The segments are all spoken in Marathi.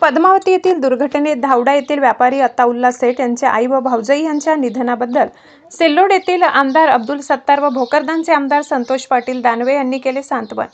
पद्मावती येथील दुर्घटनेत धावडा येथील व्यापारी अताउल्ला सेठ यांचे आई व भाऊजाई यांच्या निधनाबद्दल सिल्लोड येथील आमदार अब्दुल सत्तार व भोकरदनचे आमदार संतोष पाटील दानवे यांनी केले सांत्वन।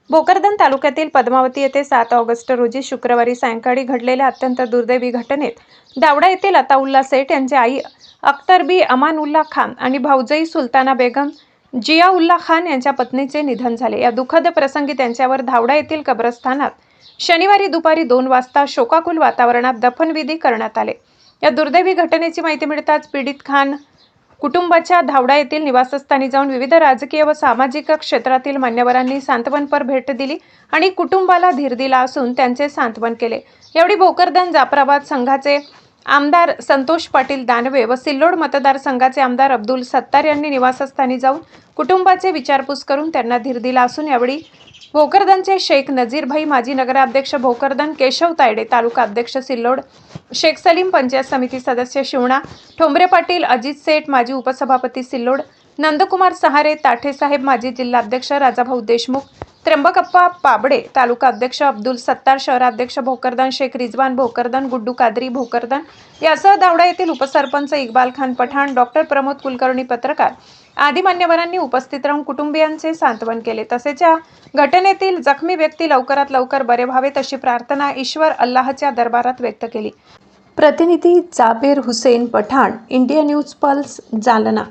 भोकरदन तालुक्यातील पद्मावती येथे 7 ऑगस्ट रोजी शुक्रवारी सायंकाळी घडलेल्या अत्यंत दुर्दैवी घटनेत धावडा येथील अताउल्ला सेठ यांचे आई अख्तर बी अमानुल्ला खान आणि भाऊजाई सुलताना बेगम जियाउल्ला खान यांच्या पत्नीचे निधन झाले। या दुःखद प्रसंगी त्यांच्यावर धावडा येथील कब्रस्थानात शनिवारी दुपारी 2 वाजता शोकाकुल वातावरणात दफनविधी करण्यात आले। या दुर्दैवी घटनेची माहिती मिळताच पीडित खान कुटुंबाच्या धावडा येथील निवासस्थानी जाऊन विविध राजकीय व सामाजिक क्षेत्रातील मान्यवरांनी सांत्वनपर भेट दिली आणि कुटुंबाला धीर दिला असून त्यांचे सांत्वन केले। यावेळी भोकरदन जाफराबाद संघाचे आमदार संतोष पाटील दानवे व सिल्लोड मतदारसंघाचे आमदार अब्दुल सत्तार यांनी निवासस्थानी जाऊन कुटुंबाचे विचारपूस करून त्यांना धीर दिला असून यावेळी भोकरदनचे शेख नजीर भाई, माजी नगराध्यक्ष भोकरदन केशव तायडे, तालुका अध्यक्ष सिल्लोड शेख सलीम, पंचायत समिती सदस्य शिवणा ठोंबरे पाटील, अजित सेठ माजी उपसभापती सिल्लोड, नंदकुमार सहारे, ताठे साहेब माजी जिल्हाध्यक्ष राजाभाऊ देशमुख, त्र्यंबकप्पा पाबडे तालुका अध्यक्ष अब्दुल सत्तार, शहराध्यक्ष भोकरदन शेख रिजवान भोकरदन, गुड्डू कादरी भोकरदन यासह धावडा येथील उपसरपंच इक्बाल खान पठाण, डॉक्टर प्रमोद कुलकर्णी, पत्रकार आदी मान्यवरांनी उपस्थित राहून कुटुंबियांचे सांत्वन केले। तसेच या घटनेतील जखमी व्यक्ती लवकरात लवकर बरे व्हावेत अशी प्रार्थना ईश्वर अल्लाहच्या दरबारात व्यक्त केली। प्रतिनिधी Jabir Hussain Pathan, India News Pulse, Jalna.